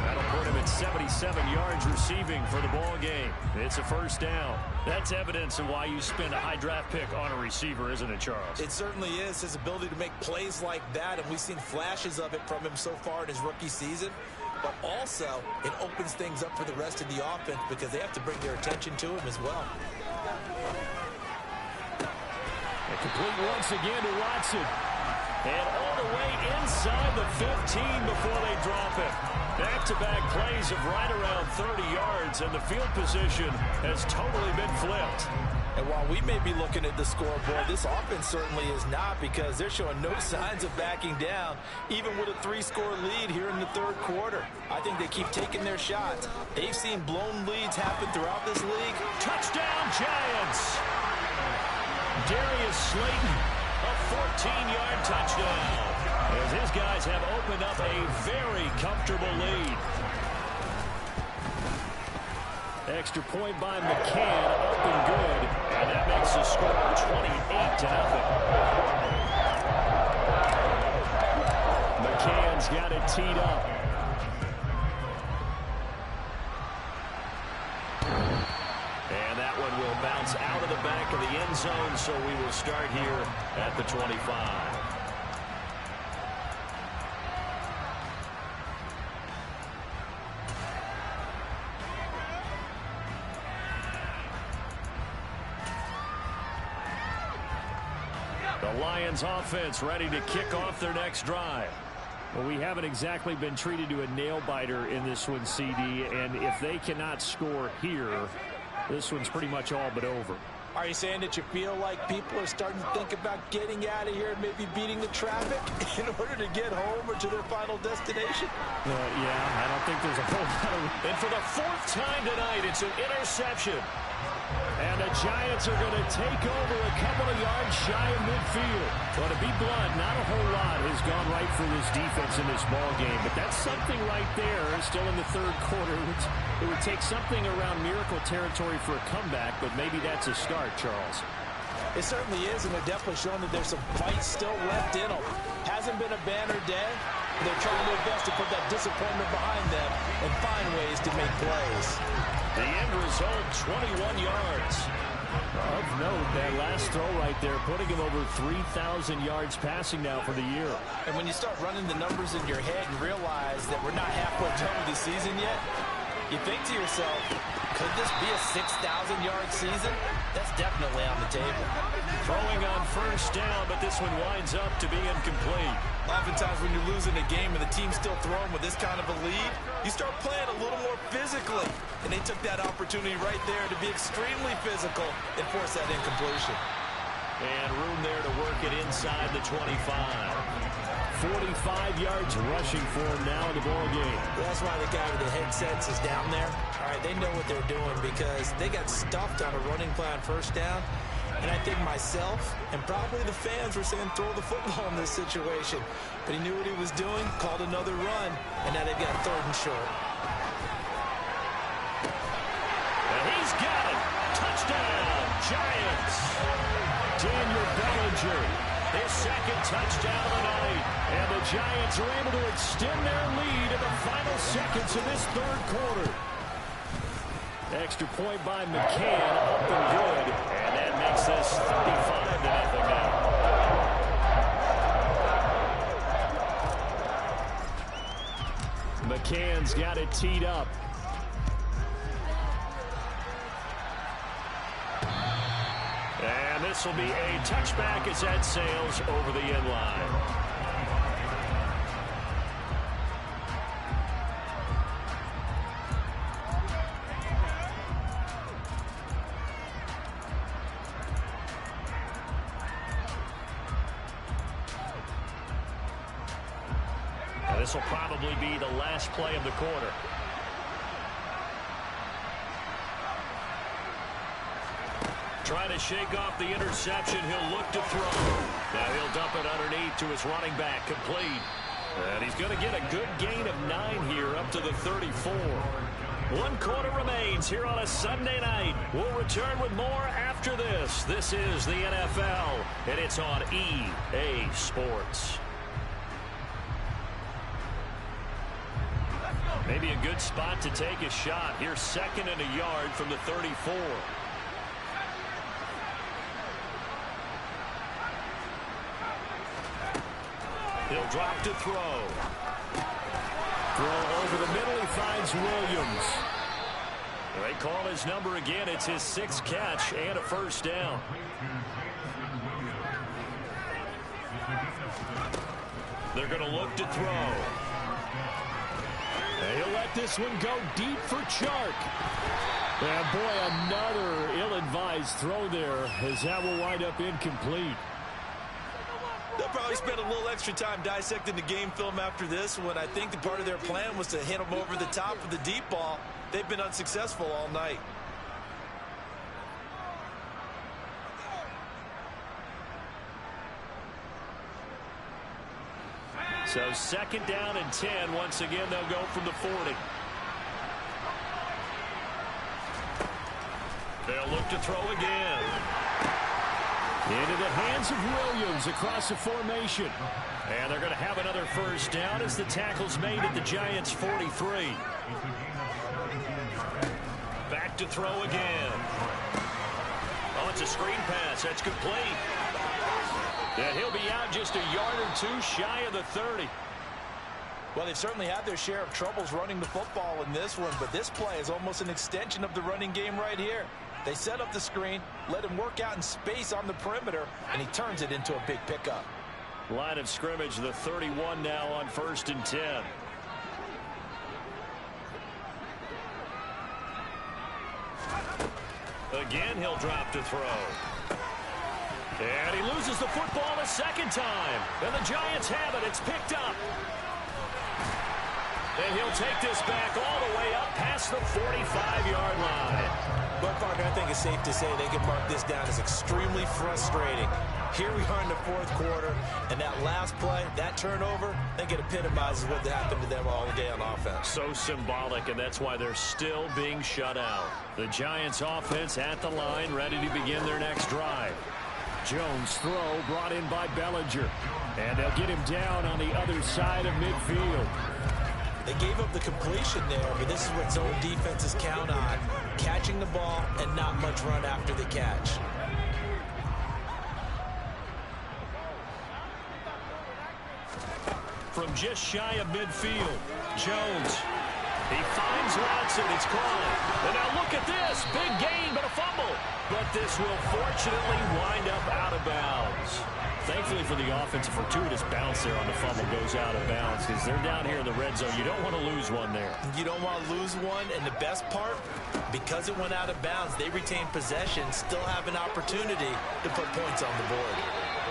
That'll put him at 77 yards receiving for the ball game. It's a first down. That's evidence of why you spend a high draft pick on a receiver, isn't it, Charles? It certainly is. His ability to make plays like that, and we've seen flashes of it from him so far in his rookie season. But also, it opens things up for the rest of the offense because they have to bring their attention to him as well. A complete once again to Watson. And all the way inside the 15 before they drop it. Back-to-back plays of right around 30 yards, and the field position has totally been flipped. And while we may be looking at the scoreboard, this offense certainly is not because they're showing no signs of backing down, even with a 3-score lead here in the third quarter. I think they keep taking their shots. They've seen blown leads happen throughout this league. Touchdown, Giants! Darius Slayton, a 14-yard touchdown. As his guys have opened up a very comfortable lead. Extra point by McCann, up and good. And that makes the score 28-0. McCann's got it teed up. And that one will bounce out of the back of the end zone, so we will start here at the 25. The Lions offense ready to kick off their next drive. Well, we haven't exactly been treated to a nail-biter in this one, CD, and if they cannot score here, this one's pretty much all but over. Are you saying that you feel like people are starting to think about getting out of here and maybe beating the traffic in order to get home or to their final destination? Yeah, I don't think there's a whole lot of... And for the fourth time tonight, it's an interception. And the Giants are going to take over a couple of yards shy of midfield. Well, to be blunt, not a whole lot has gone right for this defense in this ball game. But that's something right there, still in the third quarter. It would take something around miracle territory for a comeback, but maybe that's a start, Charles. It certainly is, and they're definitely showing that there's some fight still left in them. Hasn't been a banner day. They're trying their best to put that disappointment behind them and find ways to make plays. The end result, 21 yards. Of note, that last throw right there, putting him over 3,000 yards passing now for the year. And when you start running the numbers in your head and realize that we're not halfway done with the season yet, you think to yourself, could this be a 6,000-yard season? That's definitely on the table. Throwing on first down, but this one winds up to be incomplete. Oftentimes when you're losing a game and the team's still throwing with this kind of a lead, you start playing a little more physically. And they took that opportunity right there to be extremely physical and force that incompletion. And room there to work it inside the 25. 45 yards rushing for him now in the ball game. Well, that's why the guy with the headsets is down there. All right, they know what they're doing because they got stuffed on a running play on first down. And I think myself and probably the fans were saying throw the football in this situation. But he knew what he was doing, called another run, and now they've got third and short. And he's got it. Touchdown, Giants. Daniel Bellinger, His second touchdown of the night. and the Giants are able to extend their lead in the final seconds of this third quarter. Extra point by McCann, up and good, And that makes this 35-0 now. McCann's got it teed up. And this will be a touchback as that sails over the end line. This will probably be the last play of the quarter. Trying to shake off the interception. He'll look to throw. Now he'll dump it underneath to his running back. Complete. And he's going to get a good gain of 9 here up to the 34. 1 quarter remains here on a Sunday night. We'll return with more after this. This is the NFL, and it's on EA Sports. Maybe a good spot to take a shot. Here's 2nd and a yard from the 34. He'll drop to throw. Throw over the middle. He finds Williams. They call his number again. It's his 6th catch and a first down. They're going to look to throw. He'll let this one go deep for Chark. And boy, another ill-advised throw there as that will wind up incomplete. They'll probably spend a little extra time dissecting the game film after this one. I think the part of their plan was to hit them over the top of the deep ball. They've been unsuccessful all night. So 2nd down and 10. Once again, they'll go from the 40. They'll look to throw again. Into the hands of Williams across the formation. And they're going to have another first down as the tackle's made at the Giants' 43. Back to throw again. Oh, it's a screen pass. That's complete. And he'll be out just a yard or 2 shy of the 30. Well, they've certainly had their share of troubles running the football in this one, but this play is almost an extension of the running game right here. They set up the screen, let him work out in space on the perimeter, and he turns it into a big pickup. Line of scrimmage, the 31 now on 1st and 10. Again, he'll drop to throw. And he loses the football a second time. And the Giants have it. It's picked up. And he'll take this back all the way up past the 45-yard line. But, partner, I think it's safe to say they can mark this down as extremely frustrating. Here we are in the fourth quarter, and that last play, that turnover, I think it epitomizes what happened to them all day on offense. So symbolic, and that's why they're still being shut out. The Giants offense at the line, ready to begin their next drive. Jones' throw brought in by Bellinger. And they'll get him down on the other side of midfield. They gave up the completion there, but this is what zone defenses count on. Catching the ball and not much run after the catch. From just shy of midfield, Jones. He finds Watson. It's caught. And now look at this. Big gain, but a fumble. But this will fortunately wind up out of bounds. Thankfully for the offense, a fortuitous bounce there on the fumble goes out of bounds because they're down here in the red zone. You don't want to lose one there. You don't want to lose one, and the best part, because it went out of bounds, they retain possession, still have an opportunity to put points on the board.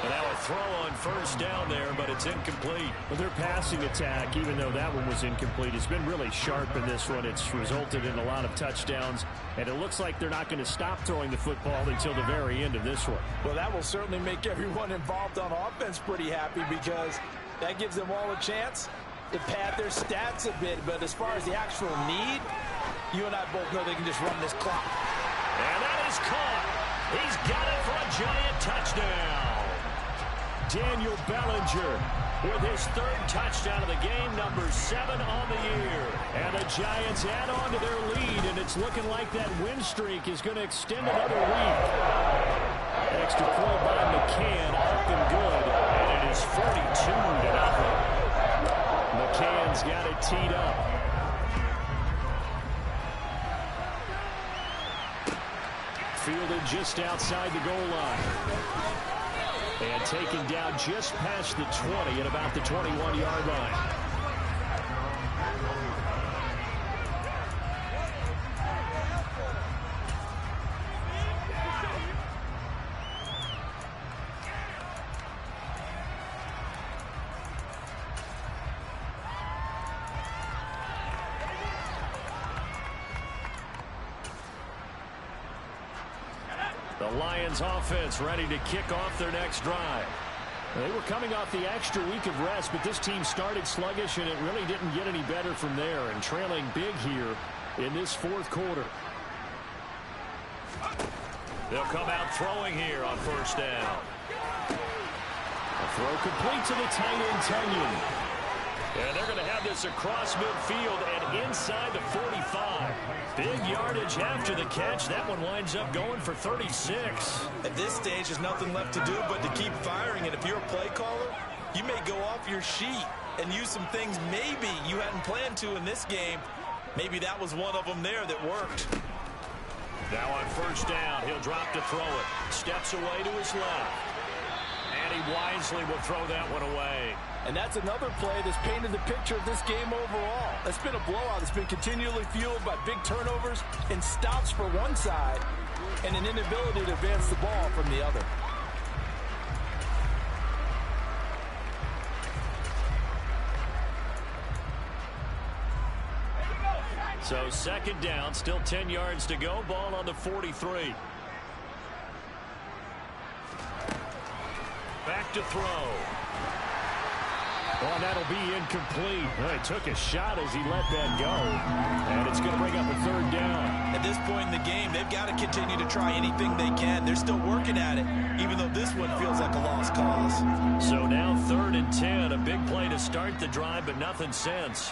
And now a throw on first down there, but it's incomplete. Well, their passing attack, even though that one was incomplete, has been really sharp in this one. It's resulted in a lot of touchdowns, and it looks like they're not going to stop throwing the football until the very end of this one. Well, that will certainly make everyone involved on offense pretty happy because that gives them all a chance to pad their stats a bit. But as far as the actual need, you and I both know they can just run this clock. And that is caught. He's got it for a Giant touchdown. Daniel Bellinger with his third touchdown of the game, number 7 on the year. And the Giants add on to their lead, and it's looking like that win streak is going to extend another week. Extra point by McCann, up and good, and it is 42-0. McCann's got it teed up. Fielded just outside the goal line. And taken down just past the 20 at about the 21-yard line. The Lions offense ready to kick off their next drive. They were coming off the extra week of rest, but this team started sluggish, and it really didn't get any better from there, and trailing big here in this fourth quarter. They'll come out throwing here on first down. A throw complete to the tight end, Tunyon. And they're going to have this across midfield and inside the 45. Big yardage after the catch. That one winds up going for 36. At this stage, there's nothing left to do but to keep firing. And if you're a play caller, you may go off your sheet and use some things maybe you hadn't planned to in this game. Maybe that was one of them there that worked. Now on first down, he'll drop to throw it. Steps away to his left. And he wisely will throw that one away. And that's another play that's painted the picture of this game overall. It's been a blowout. It's been continually fueled by big turnovers and stops for one side and an inability to advance the ball from the other. So second down, still 10 yards to go. Ball on the 43. Back to throw. Oh, and that'll be incomplete. Well, he took a shot as he let that go. And it's going to bring up a third down. At this point in the game, they've got to continue to try anything they can. They're still working at it, even though this one feels like a lost cause. So now 3rd and 10. A big play to start the drive, but nothing since.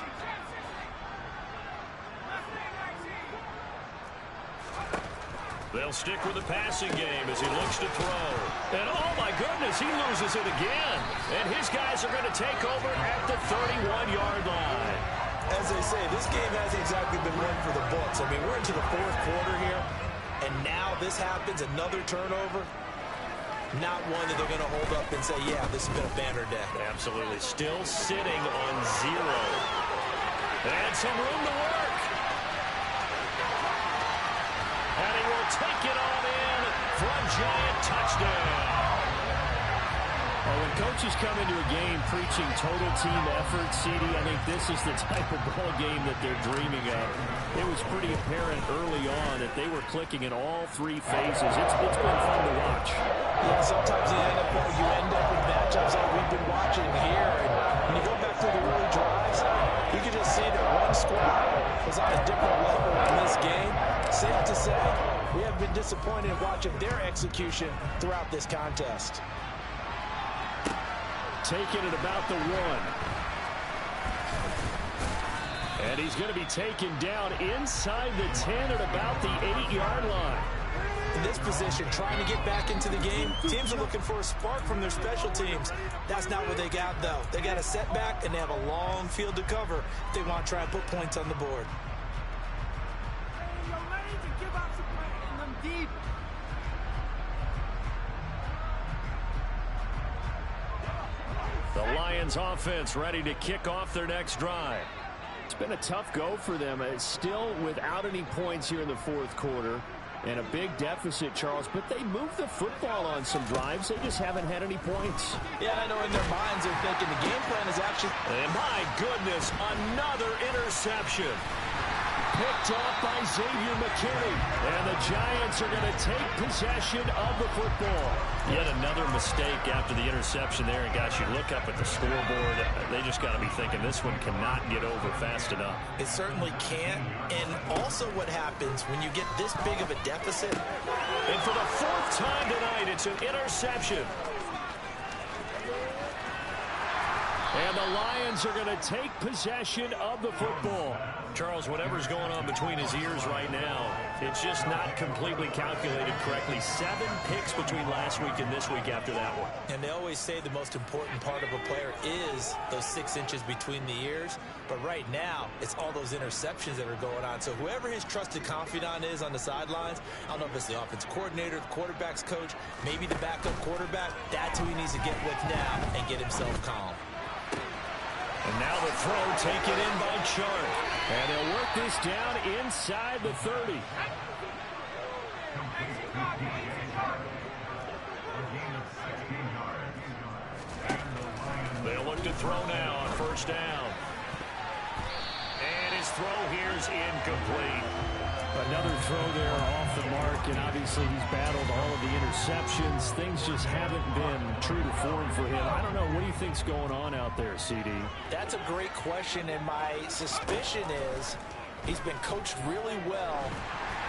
They'll stick with the passing game as he looks to throw. And oh my goodness, he loses it again. And his guys are going to take over at the 31-yard line. As they say, this game hasn't exactly been one for the books. I mean, we're into the fourth quarter here, and now this happens, another turnover. Not one that they're going to hold up and say, yeah, this has been a banner day. Absolutely. Still sitting on 0. And some room to work. And he will will take it on in for a Giant touchdown. Well, when coaches come into a game preaching total team effort, CD, I think this is the type of ball game that they're dreaming of. It was pretty apparent early on that they were clicking in all three phases. It's been fun to watch. Yeah, sometimes in the NFL you end up with matchups like we've been watching here. And when you go back to the early drives, you can just see that one squad was on a different level in this game. Safe to say, we have been disappointed in watching their execution throughout this contest. Taking it about the 1. And he's going to be taken down inside the 10 at about the 8-yard line. In this position, trying to get back into the game, teams are looking for a spark from their special teams. That's not what they got, though. They got a setback, and they have a long field to cover if they want to try and put points on the board. The Lions offense ready to kick off their next drive. It's been a tough go for them. It's still without any points here in the fourth quarter. And a big deficit, Charles. But they moved the football on some drives. They just haven't had any points. Yeah, I know in their minds they're thinking the game plan is actually... And my goodness, another interception. Picked off by Xavier McKinney. And the Giants are going to take possession of the football. Yet another mistake after the interception there. And gosh, you look up at the scoreboard, they just got to be thinking this one cannot get over fast enough. It certainly can't. And also what happens when you get this big of a deficit. And for the 4th time tonight, it's an interception. And the Lions are going to take possession of the football. Charles, whatever's going on between his ears right now, it's just not completely calculated correctly. 7 picks between last week and this week after that one. And they always say the most important part of a player is those 6 inches between the ears. But right now, it's all those interceptions that are going on. So whoever his trusted confidant is on the sidelines, I don't know if it's the offensive coordinator, the quarterback's coach, maybe the backup quarterback, that's who he needs to get with now and get himself calm. And now the throw taken in by Sharp. And they'll work this down inside the 30. They'll look to throw now on 1st down. And his throw here is incomplete. Another throw there off the mark, and obviously he's battled all of the interceptions. Things just haven't been true to form for him. I don't know. What do you think's going on out there, CD? That's a great question, and my suspicion is he's been coached really well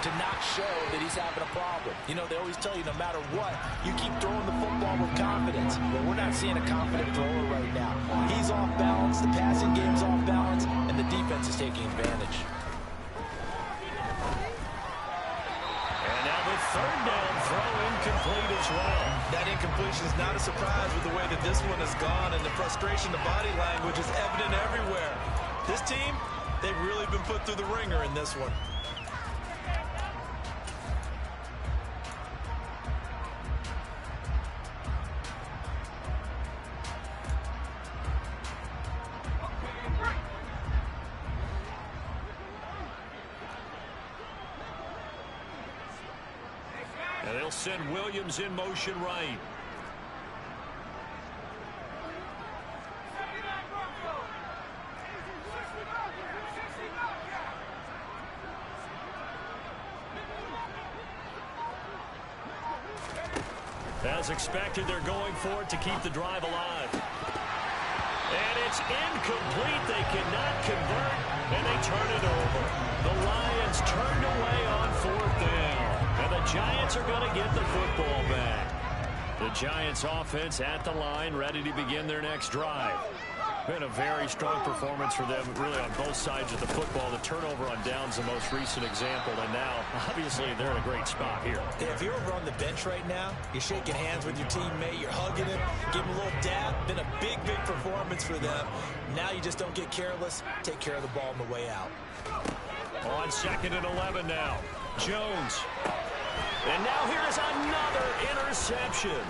to not show that he's having a problem. You know, they always tell you no matter what, you keep throwing the football with confidence. But we're not seeing a confident thrower right now. He's off balance, the passing game's off balance, and the defense is taking advantage. 3rd down throw incomplete as well. That incompletion is not a surprise with the way that this one has gone, and the frustration, the body language is evident everywhere. This team, they've really been put through the ringer in this one. And they'll send Williams in motion right. As expected, they're going for it to keep the drive alive. And it's incomplete. They cannot convert, and they turn it over. The Lions turned away on 4th down. And the Giants are going to get the football back. The Giants offense at the line, ready to begin their next drive. Been a very strong performance for them, really on both sides of the football. The turnover on downs, the most recent example, and now, obviously, they're in a great spot here. Yeah, if you're over on the bench right now, you're shaking hands with your teammate, you're hugging him, give him a little dab. Been a big, big performance for them. Now you just don't get careless. Take care of the ball on the way out. On 2nd and 11 now. Jones. And now here is another interception.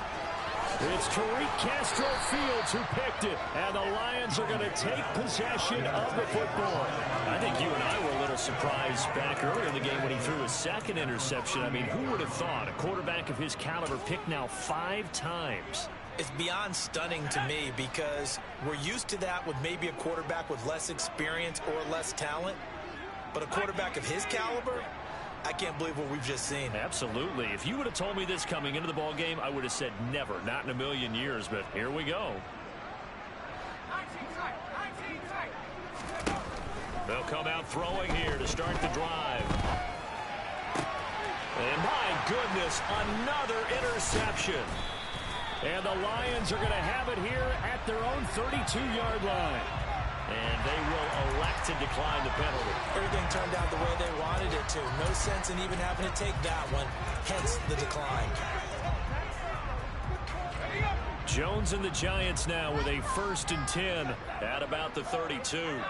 It's Tariq Castro Fields who picked it, and the Lions are going to take possession of the football. I think you and I were a little surprised back earlier in the game when he threw his second interception. I mean, who would have thought a quarterback of his caliber picked now 5 times? It's beyond stunning to me because we're used to that with maybe a quarterback with less experience or less talent. But a quarterback of his caliber, I can't believe what we've just seen. Absolutely. If you would have told me this coming into the ball game, I would have said never, not in a million years. But here we go. They'll come out throwing here to start the drive. And my goodness, another interception. And the Lions are going to have it here at their own 32-yard line. And they will elect to decline the penalty. Everything turned out the way they wanted it to. No sense in even having to take that one, hence the decline. Jones and the Giants now with a 1st and 10 at about the 32.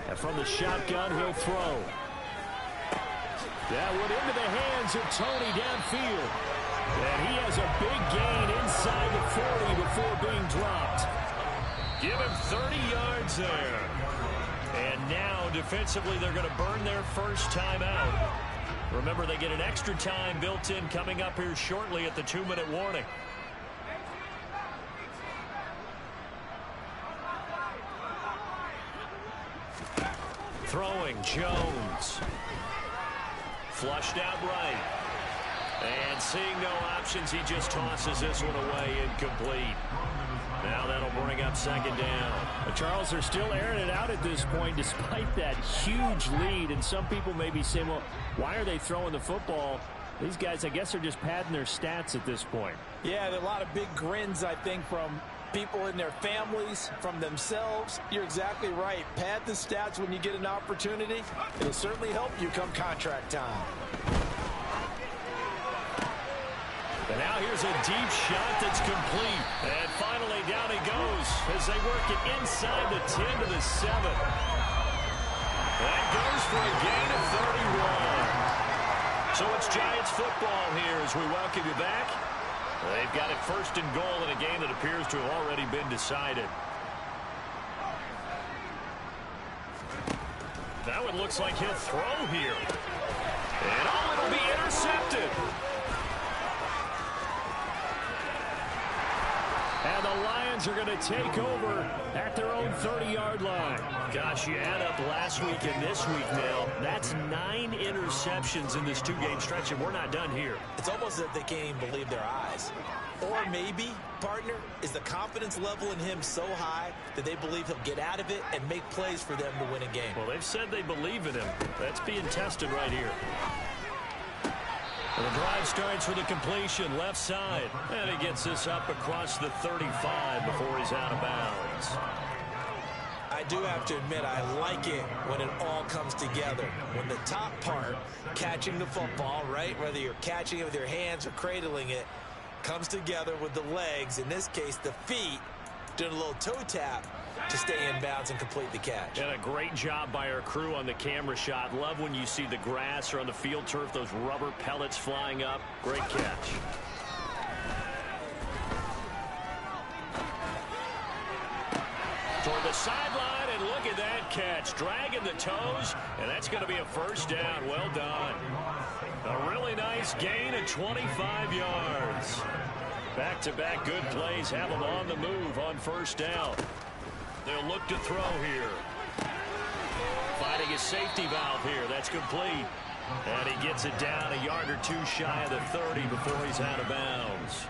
And from the shotgun, he'll throw. That went into the hands of Tony downfield. And he has a big gain inside the 40 before being dropped. Give him 30 yards there. And now, defensively, they're going to burn their first time out. Remember, they get an extra time built in coming up here shortly at the 2-minute warning. Throwing, Jones. Flushed out right. And seeing no options, he just tosses this one away incomplete. Now that'll bring up 2nd down. Charles, they're still airing it out at this point despite that huge lead. And some people may be saying, well, why are they throwing the football? These guys, I guess, are just padding their stats at this point. Yeah, there are a lot of big grins, I think, from people in their families, from themselves. You're exactly right. Pad the stats when you get an opportunity. It'll certainly help you come contract time. And now here's a deep shot that's complete. And finally down he goes as they work it inside the 10 to the 7. That goes for a gain of 31. So it's Giants football here as we welcome you back. They've got it 1st and goal in a game that appears to have already been decided. That one looks like he'll throw here. And oh, it'll be intercepted. And the Lions are going to take over at their own 30-yard line. Gosh, you add up last week and this week now. That's 9 interceptions in this 2-game stretch, and we're not done here. It's almost as if they can't even believe their eyes. Or maybe, partner, is the confidence level in him so high that they believe he'll get out of it and make plays for them to win a game. Well, they've said they believe in him. That's being tested right here. And the drive starts with a completion left side. And he gets this up across the 35 before he's out of bounds. I do have to admit, I like it when it all comes together. When the top part, catching the football, right, whether you're catching it with your hands or cradling it, comes together with the legs, in this case the feet, doing a little toe tap to stay in bounds and complete the catch. And a great job by our crew on the camera shot. Love when you see the grass or on the field turf, those rubber pellets flying up. Great catch. Toward the sideline, and look at that catch. Dragging the toes, and that's going to be a 1st down. Well done. A really nice gain of 25 yards. Back-to-back good plays have them on the move on 1st down. They'll look to throw here. Finding a safety valve here. That's complete. And he gets it down a yard or 2 shy of the 30 before he's out of bounds.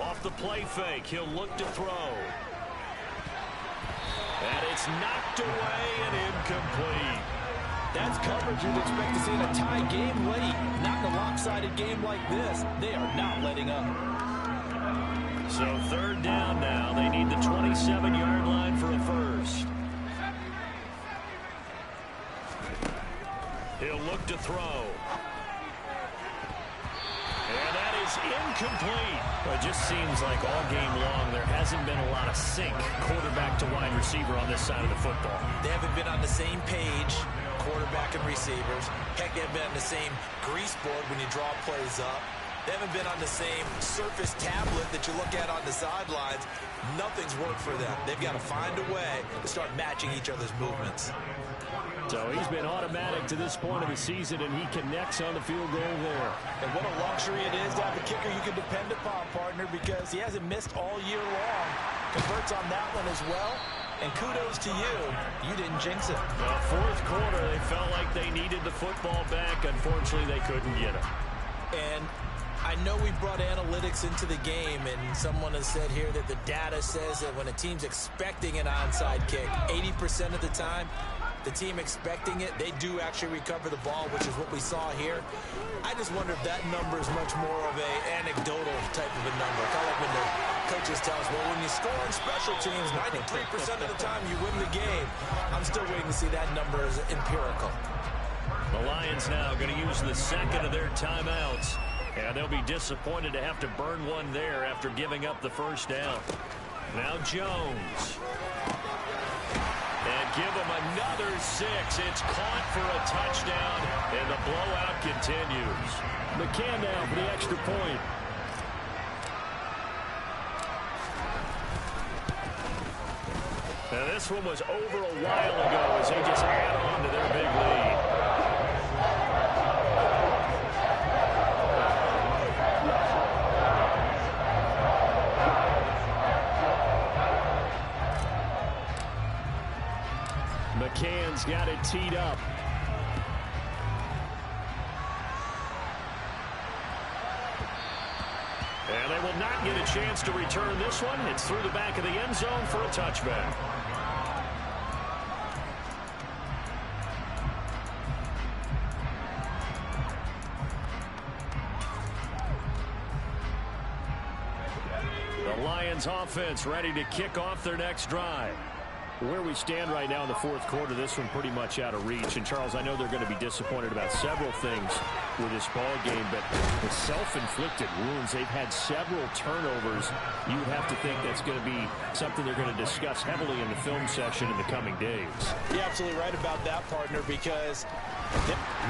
Off the play fake, he'll look to throw. And it's knocked away and incomplete. That's coverage you'd expect to see in a tie game late. Not in a lopsided game like this. They are not letting up. So 3rd down now. They need the 27-yard line for a 1st. He'll look to throw. And that is is incomplete. Well, it just seems like all game long there hasn't been a lot of sync quarterback to wide receiver on this side of the football. They haven't been on the same page, quarterback and receivers. Heck, they haven't been on the same grease board when you draw plays up. They haven't been on the same surface tablet that you look at on the sidelines. Nothing's worked for them. They've got to find a way to start matching each other's movements. So he's been automatic to this point of the season, and he connects on the field goal there. And what a luxury it is to have a kicker you can depend upon, partner, because he hasn't missed all year long. Converts on that one as well. And kudos to you. You didn't jinx it. Well, fourth quarter, they felt like they needed the football back. Unfortunately, they couldn't get it. And I know we brought analytics into the game, and someone has said here that the data says that when a team's expecting an onside kick, 80% of the time, the team expecting it, they do actually recover the ball, which is what we saw here. I just wonder if that number is much more of an anecdotal type of a number. Kind of like when the coaches tell us, well, when you score on special teams, 93% of the time you win the game. I'm still waiting to see that number as empirical. The Lions now going to use the second of their timeouts. And they'll be disappointed to have to burn one there after giving up the first down. Now Jones. And give him another 6. It's caught for a touchdown, and the blowout continues. McCann down for the extra point. Now this one was over a while ago as they just add on to their big lead. McCann's got it teed up. And they will not get a chance to return this one. It's through the back of the end zone for a touchback. The Lions offense ready to kick off their next drive. Where we stand right now in the fourth quarter, this one pretty much out of reach. And, Charles, I know they're going to be disappointed about several things with this ball game, but the self-inflicted wounds, they've had several turnovers. You have to think that's going to be something they're going to discuss heavily in the film session in the coming days. You're absolutely right about that, partner, because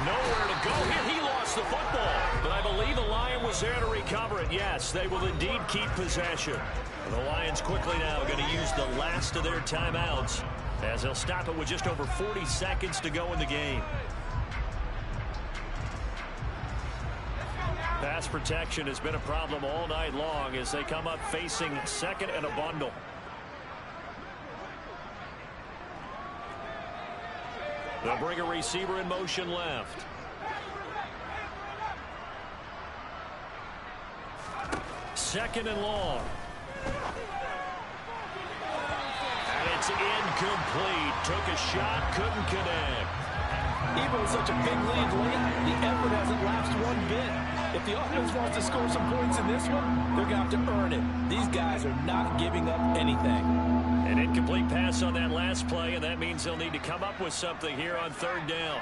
nowhere to go here. He lost the football, but I believe the Lion was there to recover it. Yes, they will indeed keep possession. The Lions quickly now going to use the last of their timeouts as they'll stop it with just over 40 seconds to go in the game. Pass protection has been a problem all night long as they come up facing second and a bundle. They'll bring a receiver in motion left. Second and long. And it's incomplete. Took a shot, couldn't connect. even with such a big lead late, the effort hasn't lapsed one bit. If the offense wants to score some points in this one, they're going to have to earn it. These guys are not giving up anything. An incomplete pass on that last play, and that means they'll need to come up with something here on third down.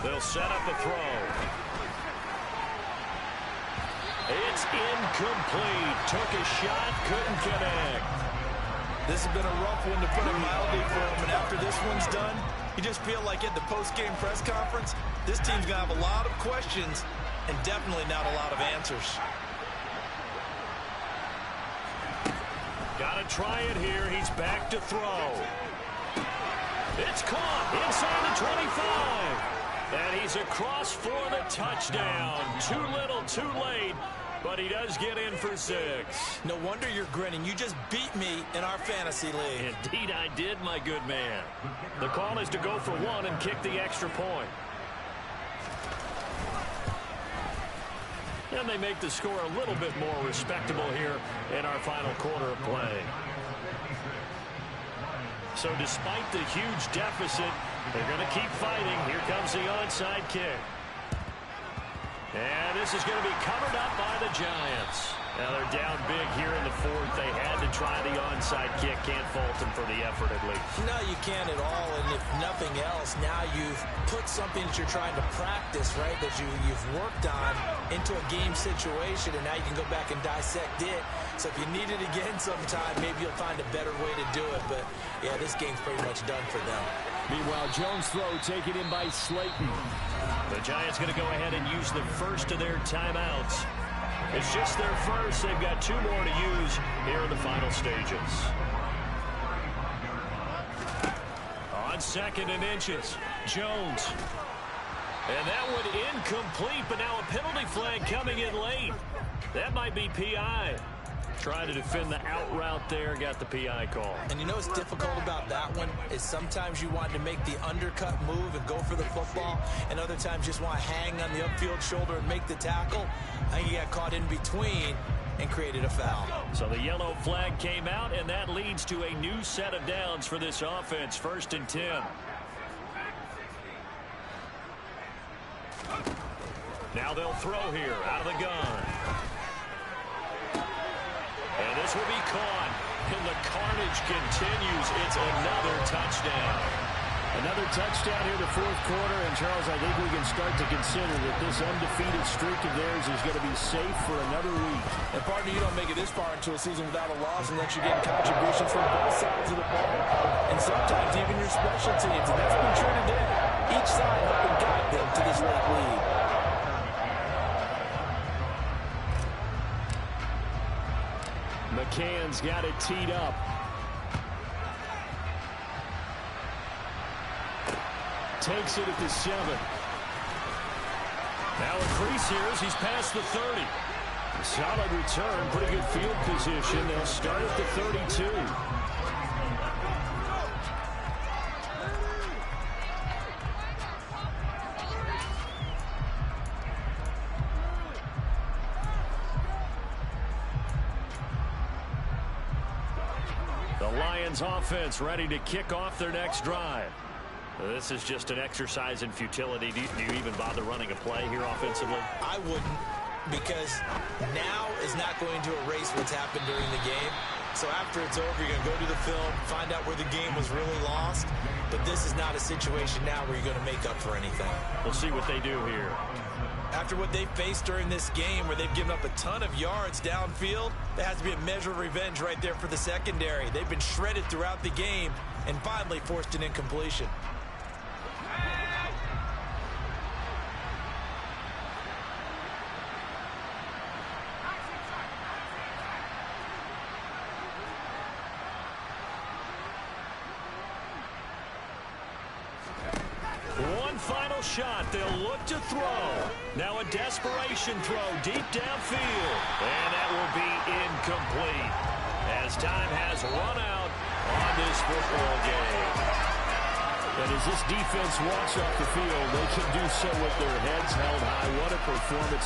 They'll set up a throw. It's incomplete. Took a shot, couldn't connect. This has been a rough one, to put it mildly, for him. And after this one's done, you just feel like at the post-game press conference, this team's going to have a lot of questions and definitely not a lot of answers. Got to try it here. He's back to throw. It's caught inside the 25. And he's across for the touchdown. Too little, too late, but he does get in for 6. No wonder you're grinning. You just beat me in our fantasy league. Indeed I did, my good man. The call is to go for 1 and kick the extra point. And they make the score a little bit more respectable here in our final quarter of play. So despite the huge deficit, they're going to keep fighting. Here comes the onside kick. And this is going to be covered up by the Giants. Now they're down big here in the fourth. They had to try the onside kick. Can't fault them for the effort at least. No, you can't at all. And if nothing else, now you've put something that you're trying to practice, right, that you've worked on into a game situation, and now you can go back and dissect it. So if you need it again sometime, maybe you'll find a better way to do it. But, yeah, this game's pretty much done for them. Meanwhile, Jones' throw taken in by Slayton. The Giants going to go ahead and use the first of their timeouts. It's just their first. They've got 2 more to use here in the final stages. On 2nd and inches, Jones. And that one incomplete, but now a penalty flag coming in late. That might be PI. Trying to defend the out route there, got the PI call. And you know what's difficult about that one is sometimes you want to make the undercut move and go for the football, and other times you just want to hang on the upfield shoulder and make the tackle. I think he got caught in between and created a foul. So the yellow flag came out, and that leads to a new set of downs for this offense. 1st and 10. Now they'll throw here out of the gun. And this will be caught, and the carnage continues. It's another touchdown. Another touchdown here in the fourth quarter, and Charles, I think we can start to consider that this undefeated streak of theirs is going to be safe for another week. And partner, you don't make it this far into a season without a loss unless you're getting contributions from both sides of the ball, and sometimes even your special teams, and that's been true today. Each side helping guide them to this late lead. McCann's got it teed up. Takes it at the 7. Now a crease here as he's past the 30. Solid return, pretty good field position. They'll start at the 32. The Lions offense ready to kick off their next drive. This is just an exercise in futility. Do you even bother running a play here offensively? I wouldn't, because now is not going to erase what's happened during the game. So after it's over, you're going to go to the film, find out where the game was really lost. But this is not a situation now where you're going to make up for anything. We'll see what they do here. After what they faced during this game where they've given up a ton of yards downfield, there has to be a measure of revenge right there for the secondary. They've been shredded throughout the game and finally forced an incompletion. Final shot. They'll look to throw. Now a desperation throw deep downfield. And that will be incomplete as time has run out on this football game. And as this defense walks off the field, they can do so with their heads held high. What a performance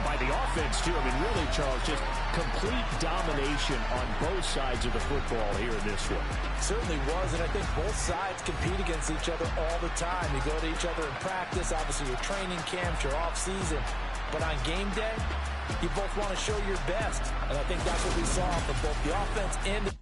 by the offense, too. I mean, really, Charles, just complete domination on both sides of the football here in this one. Certainly was, and I think both sides compete against each other all the time. You go to each other in practice, obviously your training camps, your off-season. But on game day, you both want to show your best. And I think that's what we saw from both the offense and the